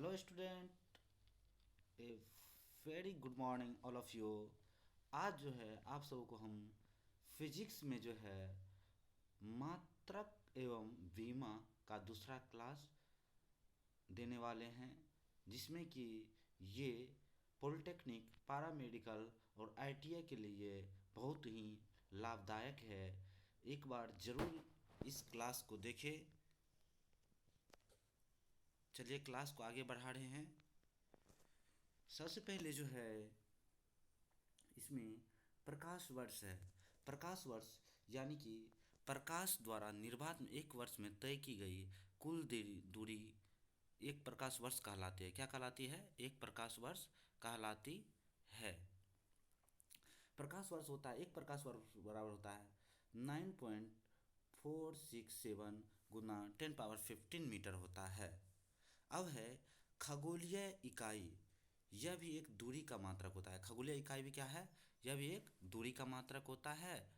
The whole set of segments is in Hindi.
Hello student, a very good morning all of you. आज जो है आप सबको को हम फिजिक्स में जो है मात्रक एवं बीमा का दूसरा क्लास देने वाले हैं, जिसमें कि ये पॉलिटेक्निक, पैरामेडिकल और आईटीआई के लिए बहुत ही लाभदायक है। एक बार ज़रूर इस क्लास को देखें। चलिए क्लास को आगे बढ़ा रहे हैं। सबसे पहले जो है इसमें प्रकाश वर्ष है। प्रकाश वर्ष यानी कि प्रकाश द्वारा निर्बाध में एक वर्ष में तय की गई कुल दूरी एक प्रकाश वर्ष कहलाती है। क्या कहलाती है? एक प्रकाश वर्ष कहलाती है। प्रकाश वर्ष होता है, एक प्रकाश वर्ष बराबर होता है 9.467 गुना 10⁻15 मीटर होता है। अब है खगोलीय इकाई। यह भी एक दूरी का मात्रक होता है। खगोलीय इकाई भी क्या है? यह भी एक दूरी का मात्रक होता है,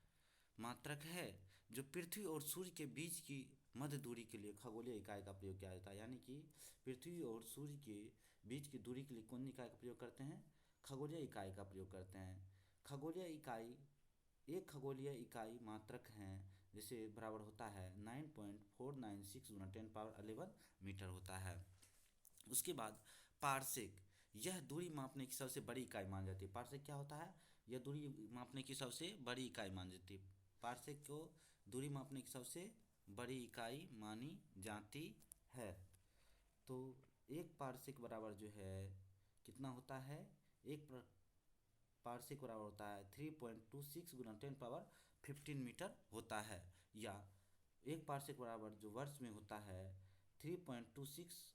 मात्रक है, जो पृथ्वी और सूर्य के बीच की मध्य दूरी के लिए खगोलीय इकाई का प्रयोग किया जाता है। यानी कि पृथ्वी और सूर्य के बीच की दूरी के लिए कौन इकाई का प्रयोग करते हैं? खगोलीय इकाई का प्रयोग करते हैं। खगोलीय इकाई एक खगोलीय इकाई मात्रक हैं, जिसे बराबर होता है 9.496 गुना 10⁻11 मीटर होता है। उसके बाद पारसेक, यह दूरी मापने की सबसे बड़ी इकाई मानी जाती है। पारसेक क्या होता है? यह दूरी मापने की सबसे बड़ी इकाई मानी जाती है। पारसेक को दूरी मापने की सबसे बड़ी इकाई मानी जाती है। तो एक पारसेक बराबर जो है कितना होता है? एक पारसेक बराबर होता है 3.26 गुना 10⁻15 मीटर होता है। या एक पारसेक बराबर जो वर्ष में होता है 3.26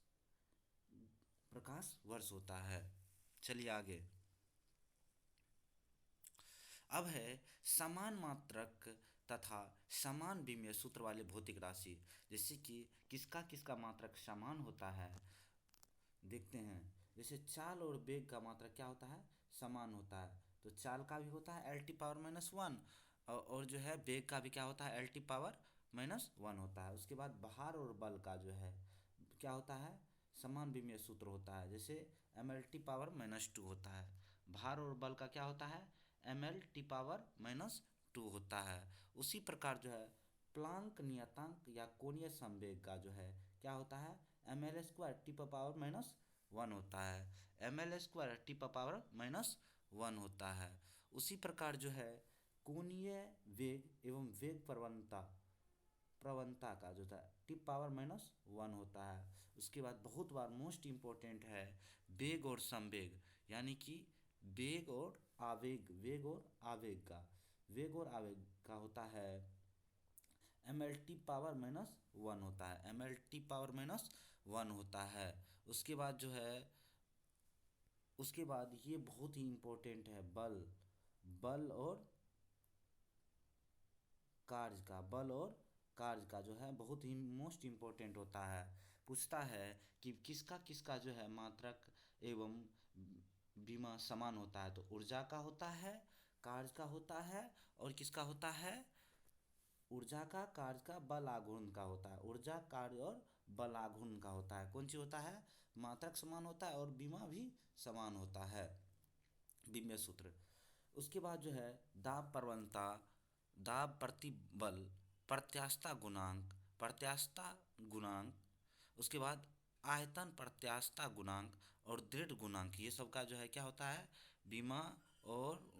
प्रकाश वर्ष होता है। चलिए आगे। अब है समान मात्रक तथा समान विमीय सूत्र वाले भौतिक राशि। जैसे कि किसका किसका मात्रक समान होता है, देखते हैं। जैसे चाल और वेग का मात्रक क्या होता है? समान होता है। तो चाल का भी होता है L⁻⁻1 और जो है वेग का भी क्या होता है? L⁻⁻1 होता है। उसके बाद भार और बल का जो है क्या होता है? समान विमीय सूत्र होता है। जैसे mL⁻⁻2 होता है। भार और बल का क्या होता है? mL⁻⁻2 होता है। उसी प्रकार जो है प्लांक नियतांक या कोणीय संवेग का जो है क्या होता है? mL² T⁻⁻1 होता है। mL² T⁻⁻1 होता है। उसी प्रकार जो है कोणीय वेग एवं वेग प्रवणता का जो था T⁻⁻1 होता है। उसके बाद बहुत बार मोस्ट इम्पोर्टेंट है वेग और संवेग, यानी कि वेग और आवेग। वेग और आवेग का होता है mL⁻⁻1 होता है। mL⁻⁻1 होता है। उसके बाद जो है उसके बाद ये बहुत ही इम्पोर्टेंट है बल और कार्य का जो है बहुत ही मोस्ट इम्पोर्टेंट होता है। पूछता है कि किसका किसका जो है मात्रक एवं विमा समान होता है। तो ऊर्जा का होता है, कार्य का होता है, और किसका होता है? ऊर्जा का, कार्य का, बल आघूर्ण का होता है। ऊर्जा, कार्य और बल आघूर्ण का होता है। कौन सी होता है? मात्रक समान होता है और विमा भी समान होता है, विमीय सूत्र। उसके बाद जो है दाब प्रवणता, दाब प्रतिबल, प्रत्यास्थता गुणांक, उसके बाद आयतन प्रत्यास्थता गुणांक और दृढ़ गुणांक, ये सब का जो है क्या होता है? बीमा और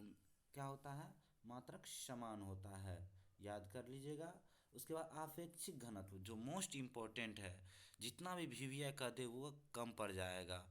क्या होता है? मात्रक समान होता है। याद कर लीजिएगा। उसके बाद आपेक्षिक घनत्व जो मोस्ट इम्पोर्टेंट है, जितना भी वीवीआई कह दे वो कम पड़ जाएगा।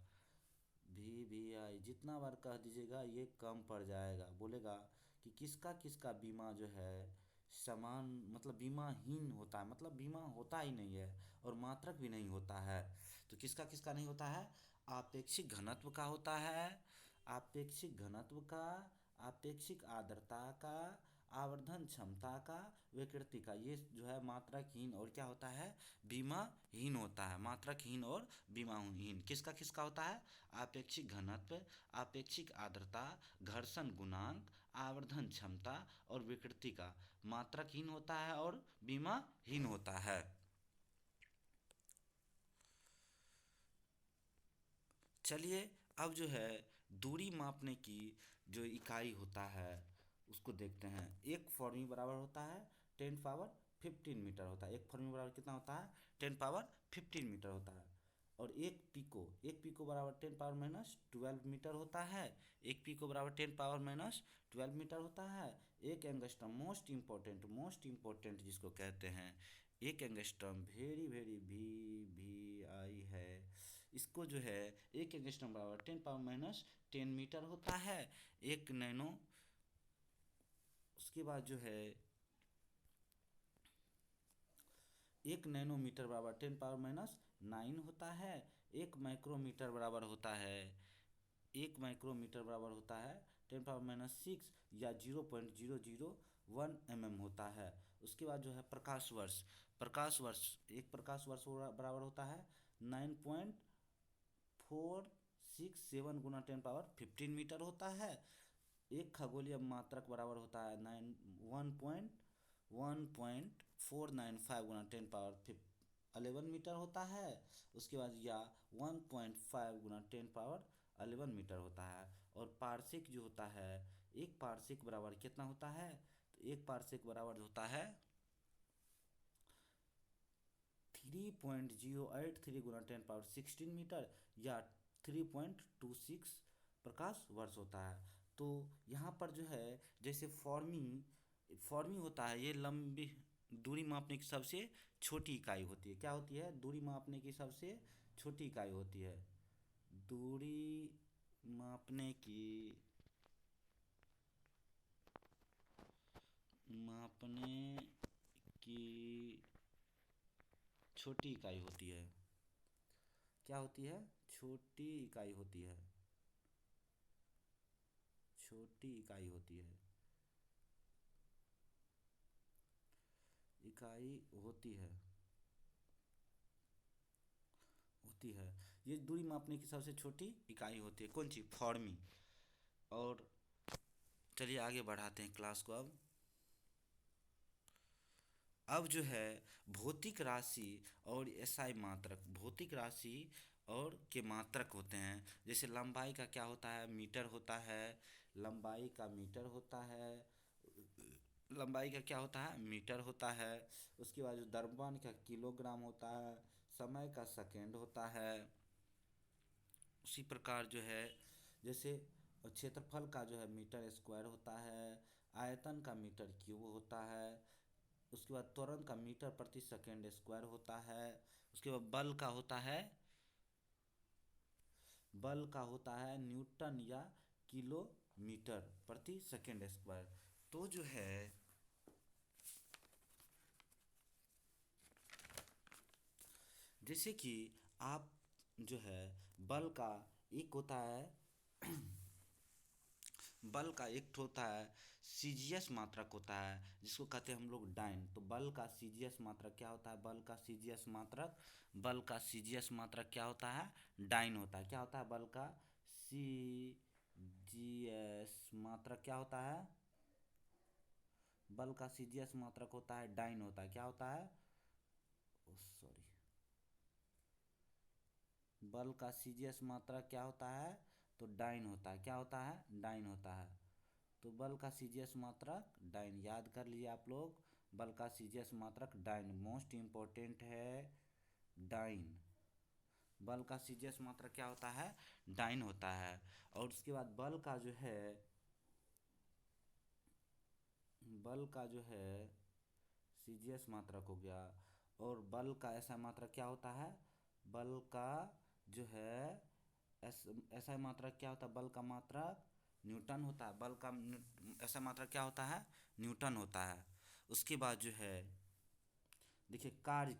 वीवीआई जितना बार कह दीजिएगा ये कम पड़ जाएगा। बोलेगा कि किसका किसका बीमा जो है समान, मतलब बीमाहीन होता है, मतलब बीमा होता ही नहीं है और मात्रक भी नहीं होता है। तो किसका किसका नहीं होता है? आपेक्षिक घनत्व का होता है, आपेक्षिक घनत्व का, आपेक्षिक आर्द्रता का, आवर्धन क्षमता का, विकृति का, ये जो है मात्रकहीन और क्या होता है? बीमाहीन होता है। मात्रकहीन और बीमाहीन किसका किसका होता है? आपेक्षिक घनत्व, आपेक्षिक आर्द्रता, घर्षण गुणांक, आवर्धन क्षमता और विकृति का मात्रकहीन होता है और बीमाहीन होता है। चलिए अब जो है दूरी मापने की जो इकाई होता है उसको देखते हैं। एक फॉर्मी बराबर होता है 10 पावर 15 मीटर होता है। एक फॉर्मी बराबर कितना होता है 10 पावर 15 मीटर होता है। और एक पीको बराबर 10 पावर-12 मीटर होता है। एक पीको बराबर 10 पावर-12 मीटर होता है। एक एंगस्ट्रम मोस्ट इम्पोर्टेंट जिसको कहते हैं, एक एंगस्ट्रम वेरी वेरी वी है। इसको जो है एक एंगस्ट्रम बराबर 10 पावर-10 मीटर होता है। एक नैनो, उसके बाद जो है एक नैनोमीटर बराबर 10 पावर-9 होता है। एक माइक्रोमीटर बराबर होता है 10 पावर-6 या 0.001 mm होता है। उसके बाद जो है प्रकाश वर्ष बराबर होता है 9.467 गुना 10 पावर 15 मीटर होता है। एक खगोलीय मात्रक बराबर होता है 1.495 गुना 10 पावर 11 मीटर होता है। उसके बाद या 1.5 गुना 10 पावर 11 मीटर होता है। और पारसिक जो होता है, एक पारसिक बराबर कितना होता है, तो एक पारसिक बराबर होता है 3.083 गुना 10 पावर 16 मीटर या 3.26 प्रकाश वर्ष होता है। तो यहाँ पर जो है जैसे फॉर्मी होता है, ये लंबी दूरी मापने की सबसे छोटी इकाई होती है। क्या होती है, दूरी मापने की सबसे छोटी इकाई होती है। दूरी मापने की छोटी इकाई होती है। क्या होती है, छोटी इकाई होती है। छोटी इकाई होती है, इकाई होती है ये दूरी मापने की सबसे छोटी इकाई होती है। कौन सी, फॉर्मी। और चलिए आगे बढ़ाते हैं क्लास को। अब जो है भौतिक राशि और एसआई मात्रक, भौतिक राशि और के मात्रक होते हैं। जैसे लंबाई का क्या होता है, मीटर होता है। लंबाई का मीटर होता है, लंबाई का क्या होता है, मीटर होता है। उसके बाद जो द्रव्यमान का किलोग्राम होता है। समय का सेकेंड होता है। उसी प्रकार जो है जैसे क्षेत्रफल का जो है मीटर स्क्वायर होता है। आयतन का मीटर क्यूब होता है। उसके बाद त्वरण का मीटर प्रति सेकेंड स्क्वायर होता है। उसके बाद बल का होता है न्यूटन या किलोमीटर प्रति सेकेंड स्क्वायर। तो जो है जैसे कि आप जो है बल का एक होता है बल का एक होता है सीजीएस मात्रक होता है, जिसको कहते हैं हम लोग डाइन। तो बल का सीजीएस मात्रक क्या होता है, बल का सीजीएस मात्रक क्या होता है, डाइन होता है। क्या होता है, बल का सीजीएस मात्रक क्या होता है, बल का सीजीएस मात्रक होता है डाइन होता है। क्या होता है, सॉरी, बल का सीजीएस मात्रक क्या होता है, तो डाइन होता है। क्या होता है, डाइन होता है। तो बल का सीजीएस मात्रक डाइन, याद कर लीजिए आप लोग, बल का सीजीएस मात्रक डाइन, मोस्ट इम्पोर्टेंट है डाइन। बल का सीजीएस मात्रक क्या होता है, डाइन होता है। और उसके बाद बल का जो है सीजीएस मात्रक हो गया। और बल का ऐसा मात्रक क्या होता है, बल का जो है ऐसा मात्रक क्या होता है, बल का मात्रक न्यूटन होता है। बल का ऐसा मात्रक क्या होता है, न्यूटन होता है। उसके बाद जो है देखिए कार्य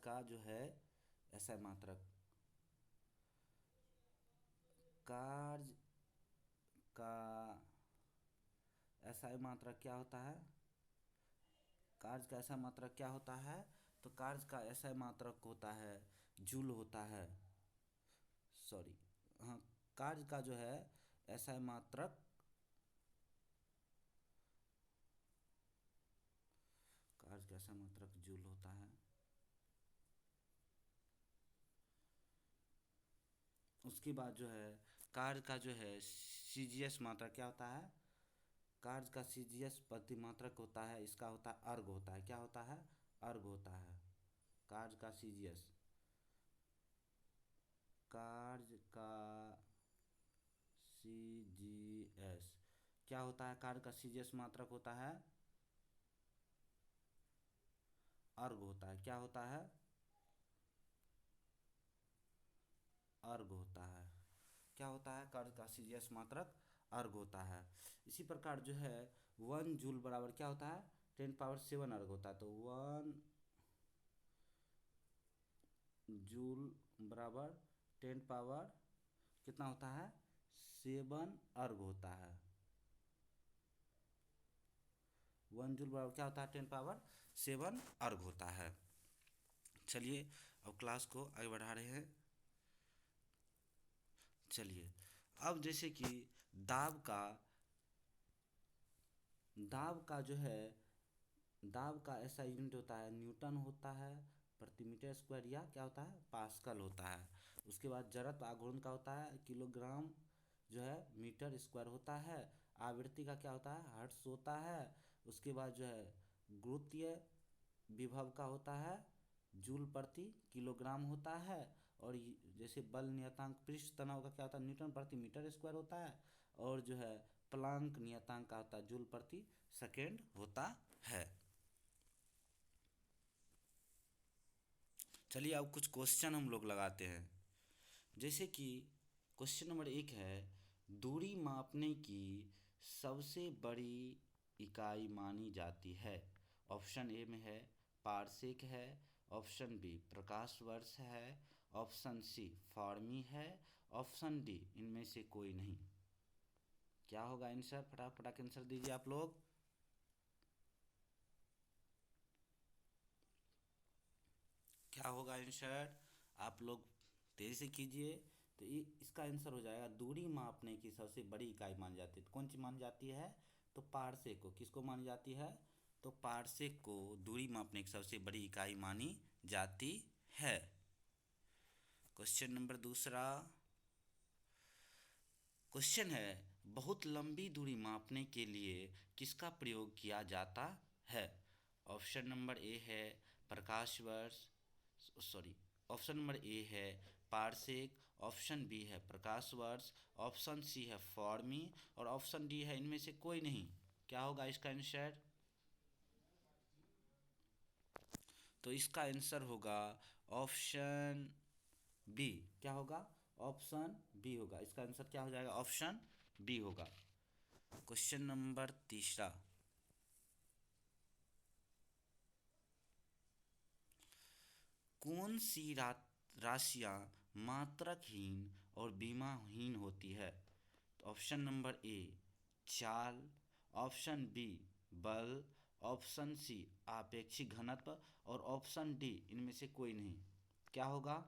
का जो है ऐसा मात्रक, कार्य का ऐसा मात्रक क्या होता है, कार्य का ऐसा मात्रक क्या होता है, तो कार्य का ऐसा मात्रक होता है जूल होता है। सॉरी, हाँ, कार्य का जो है ऐसा मात्रक, कार्य का ऐसा मात्रक जूल होता है। उसके बाद जो है कार्य का जो है सीजीएस मात्रा क्या होता है, कार्य का सीजीएस प्रतिमात्रक होता है, इसका होता है अर्ग होता है, क्या होता है, अर्ग होता है। कार्य का सीजीएस, कार्य का सीजीएस क्या होता है, कार्य का सीजीएस मात्रक होता है अर्ग होता है, क्या होता है, अर्ग होता है। क्या होता है, कार्य का सीजीएस मात्रक अर्ग होता है। इसी प्रकार जो है 1 जूल बराबर क्या होता है, 10⁻7 अर्ग होता है। तो 1 जूल बराबर 10 पावर कितना होता है, 7 अर्ग होता है। 1 जूल बराबर क्या होता है, 10⁻7 अर्ग होता है। चलिए अब क्लास को आगे बढ़ा रहे हैं। चलिए अब जैसे कि दाब का दाब का जो है दाब का ऐसा यूनिट होता है, न्यूटन होता है प्रति मीटर स्क्वायर, या क्या होता है, पास्कल होता है। उसके बाद जड़त्व आघूर्ण का होता है किलोग्राम जो है मीटर स्क्वायर होता है। आवृत्ति का क्या होता है, हर्ट्ज होता है। उसके बाद जो है गुरुत्वीय विभव का होता है जूल प्रति किलोग्राम होता है। और जैसे बल नियतांक पृष्ठ तनाव का क्या होता है, न्यूटन प्रति मीटर स्क्वायर होता है। और जो है प्लांक नियतांक का होता है जूल प्रति सेकेंड होता है। चलिए अब कुछ क्वेश्चन हम लोग लगाते हैं। जैसे कि क्वेश्चन नंबर 1 है, दूरी मापने की सबसे बड़ी इकाई मानी जाती है। ऑप्शन ए में है पारसेक है, ऑप्शन बी प्रकाश वर्ष है, ऑप्शन सी फार्मी है, ऑप्शन डी इनमें से कोई नहीं। क्या होगा आंसर, फटाफट आंसर दीजिए आप लोग। क्या होगा आंसर, आप लोग तेजी से कीजिए। तो ये इसका आंसर हो जाएगा दूरी मापने की सबसे बड़ी इकाई मानी जाती है। तो कौन सी मानी जाती है, तो पारसेक को। किसको मानी जाती है, तो पारसेक को दूरी मापने की सबसे बड़ी इकाई मानी जाती है। क्वेश्चन नंबर दूसरा क्वेश्चन है, बहुत लंबी दूरी मापने के लिए किसका प्रयोग किया जाता है। ऑप्शन नंबर ए है प्रकाश वर्ष, सॉरी, ऑप्शन नंबर ए है पारसेक, ऑप्शन बी है प्रकाश वर्ष, ऑप्शन सी है फॉर्मी और ऑप्शन डी है इनमें से कोई नहीं। क्या होगा इसका आंसर, तो इसका आंसर होगा ऑप्शन बी। क्या होगा, ऑप्शन बी होगा। इसका आंसर क्या हो जाएगा, ऑप्शन बी होगा। क्वेश्चन नंबर तीसरा, कौन सी राशियां मात्रकहीन और बीमाहीन होती है। तो ऑप्शन नंबर ए चाल, ऑप्शन बी बल, ऑप्शन सी आपेक्षिक घनत्व और ऑप्शन डी इनमें से कोई नहीं। क्या होगा,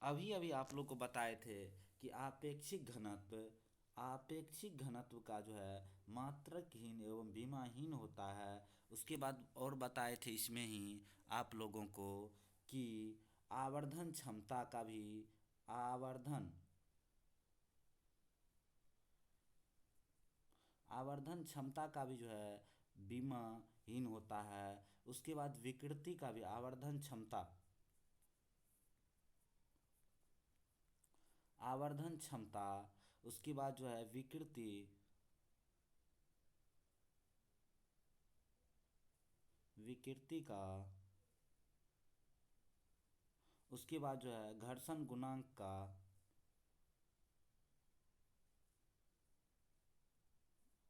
अभी अभी आप लोग को बताए थे कि आपेक्षिक घनत्व का जो है मात्रकहीन एवं बीमाहीन होता है। उसके बाद और बताए थे इसमें ही आप लोगों को कि आवर्धन क्षमता का भी आवर्धन आवर्धन क्षमता का भी जो है बीमाहीन होता है। उसके बाद विकृति का भी आवर्धन क्षमता, उसके बाद जो है विकृति का, उसके बाद जो है घर्षण गुणांक का,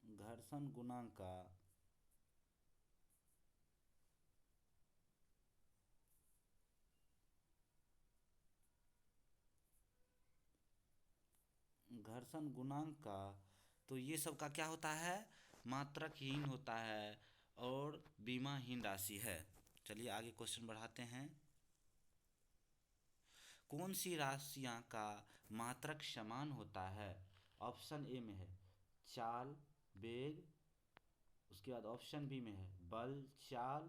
घर्षण गुणांक का, घर्षण गुणांक का, तो ये सब का क्या होता है, मात्रकहीन होता है और बीमाहीन राशि है। चलिए आगे क्वेश्चन बढ़ाते हैं। कौन सी राशियां का मात्रक समान होता है। ऑप्शन ए में है चाल वेग, उसके बाद ऑप्शन बी में है बल चाल,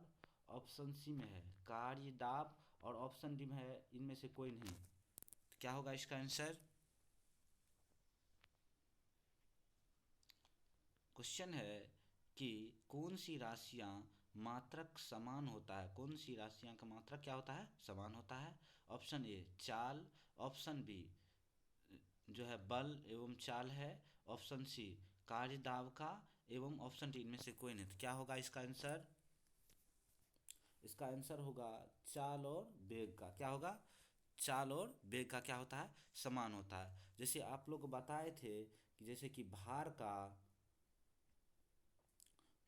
ऑप्शन सी में है कार्य दाब, और ऑप्शन डी में है इनमें से कोई नहीं। तो क्या होगा इसका आंसर? क्वेश्चन है कि कौन सी राशियां मात्रक समान होता है, कौन सी राशियां का मात्रक क्या होता है? समान होता है। ऑप्शन ए चाल, ऑप्शन बी जो है बल एवं चाल है, ऑप्शन सी कार्य दाब का, एवं ऑप्शन डी इनमें से कोई नहीं। तो क्या होगा इसका आंसर? इसका आंसर होगा चाल और वेग का। क्या होगा? चाल और वेग का क्या होता है? समान होता है। जैसे आप लोग बताए थे कि जैसे कि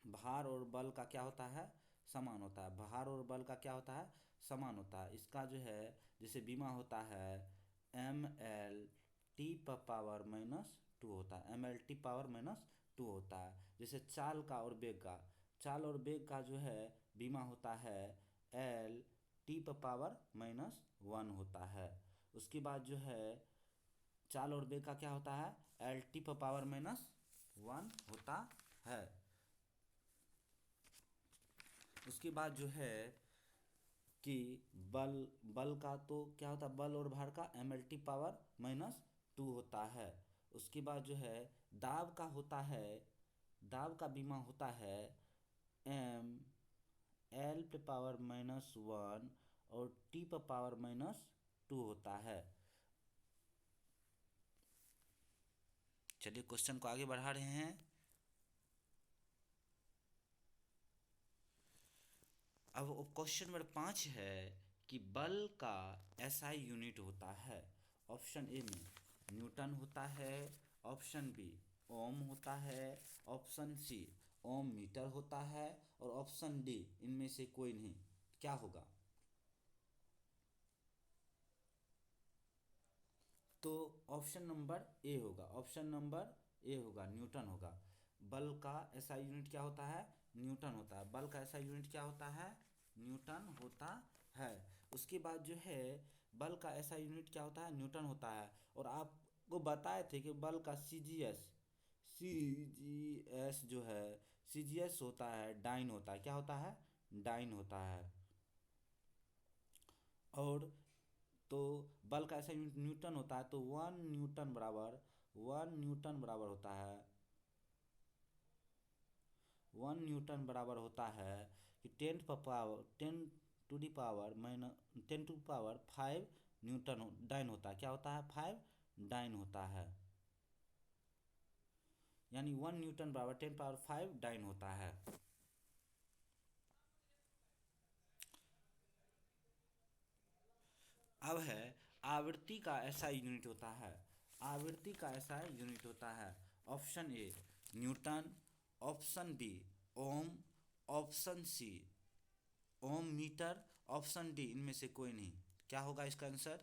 भार और बल का क्या होता है? समान होता है। भार और बल का क्या होता है? समान होता है। इसका जो है जैसे बीमा होता है mL/T⁻⁻² होता है, mL/T⁻²² होता है। जैसे चाल और वेग का जो है बीमा होता है L/T⁻1 होता है। उसके बाद जो है चाल और वेग का क्या होता है? L/T⁻1 होता है। उसके बाद जो है कि बल बल का तो क्या होता है? बल और भार का mL/T⁻² होता है। उसके बाद जो है दाब का होता है, दाब का बीमा होता है mL/1 और T⁻² होता है। चलिए क्वेश्चन को आगे बढ़ा रहे हैं। अब क्वेश्चन नंबर 5 है कि बल का SI यूनिट होता है। ऑप्शन ए में न्यूटन होता है, ऑप्शन बी ओम होता है, ऑप्शन सी ओम मीटर होता है, और ऑप्शन डी इनमें से कोई नहीं। क्या होगा? तो ऑप्शन नंबर ए होगा, ऑप्शन नंबर ए होगा, न्यूटन होगा। बल का SI यूनिट क्या होता है? न्यूटन होता है। बल का SI यूनिट क्या होता है? न्यूटन होता है। उसके बाद जो है बल का SI यूनिट क्या होता है? न्यूटन होता है। और आपको बताए थे कि बल का CGS जो है CGS होता है डाइन होता है। क्या होता है? डाइन होता है। और तो बल का ऐसा यूनिट न्यूटन होता है, तो 1 न्यूटन बराबर होता है 1 न्यूटन बराबर होता है कि 10⁻5 न्यूटन डाइन होता है। क्या होता है? 5 डाइन होता है। यानी 1 न्यूटन बराबर 10⁻5 डाइन होता है। अब है आवृत्ति का ऐसा यूनिट होता है। आवृत्ति का ऐसा यूनिट होता है। Option A newton, option B ohm, option C ohm metre, option D इनमें से कोई नहीं। क्या होगा इसका आंसर?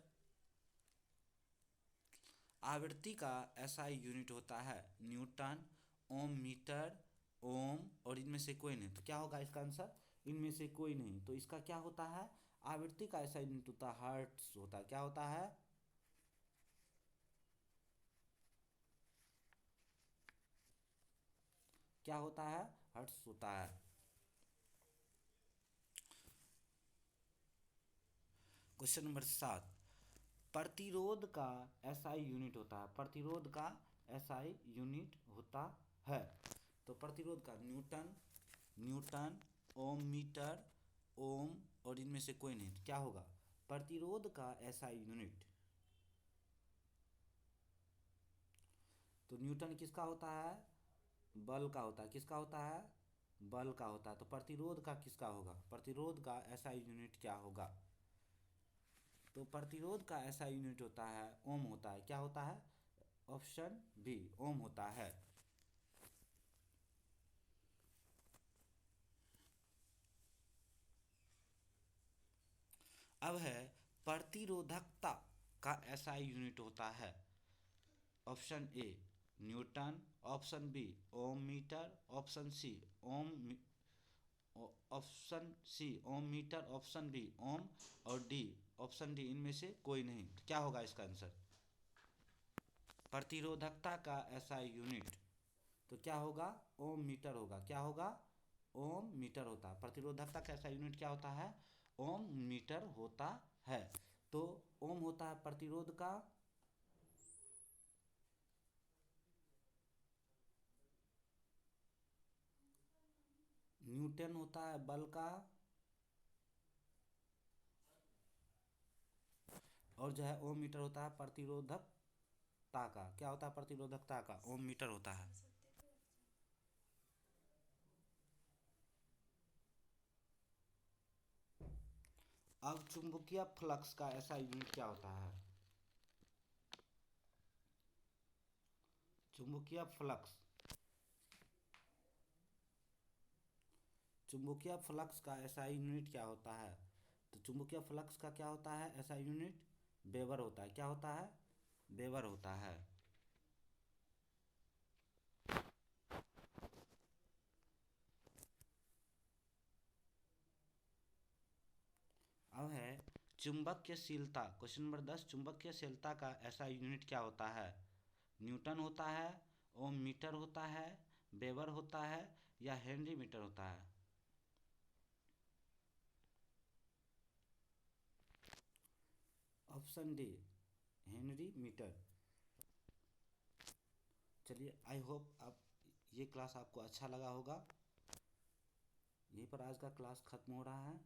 आवृत्ति का ऐसा यूनिट होता है न्यूटन, ओम मीटर, ओम, और इनमें से कोई नहीं। तो क्या होगा इसका आंसर? इनमें से कोई नहीं। तो इसका क्या होता है? आवृत्ति का ऐसा यूनिट होता है हर्ट्ज होता है। क्या होता है? क्या होता है? हर्ट्ज होता है। क्वेश्चन नंबर 7, प्रतिरोध का SI यूनिट होता है। प्रतिरोध का SI यूनिट होता है। तो प्रतिरोध का न्यूटन, ओम मीटर, ओम, और इनमें से कोई नहीं। तो क्या होगा? प्रतिरोध का SI यूनिट। तो न्यूटन किसका होता है? बल का होता है। किसका होता है? बल का होता है। तो प्रतिरोध का किसका होगा? प्रतिरोध का SI यूनिट क्या होगा? तो प्रतिरोध का ऐसा यूनिट होता है ओम होता है। क्या होता है? ऑप्शन बी ओम होता है। अब है प्रतिरोधकता का SI यूनिट होता है। Option A newton, option B ohm metre, option C ohm metre, option B ohm, और डी ऑप्शन डी इनमें से कोई नहीं। तो क्या होगा इसका आंसर? प्रतिरोधकता का SI यूनिट तो क्या होगा? ओम मीटर होगा। क्या होगा? ओम मीटर होता है। प्रतिरोधकता का SI यूनिट क्या होता है? ओम मीटर होता है। तो ओम होता है प्रतिरोध का, न्यूटन होता है बल का, और जो है ओम मीटर होता है प्रतिरोधकता का। क्या होता है? प्रतिरोधकता का ओम मीटर होता है। अब चुंबकीय फ्लक्स का ऐसा यूनिट क्या होता है? चुंबकीय फ्लक्स, चुंबकीय फ्लक्स का ऐसा यूनिट क्या होता है? तो चुंबकीय फ्लक्स का क्या होता है ऐसा यूनिट? वेबर होता है। क्या होता है? वेबर होता है। अब है चुंबकीयशीलता। क्वेश्चन नंबर 10, चुंबकीयशीलता का ऐसा यूनिट क्या होता है? न्यूटन होता है, ओम मीटर होता है, वेबर होता है, या हेनरी मीटर होता है? Option D, henry metre. चलिए, आई होप आप ये क्लास आपको अच्छा लगा होगा। यहीं पर आज का क्लास खत्म हो रहा है।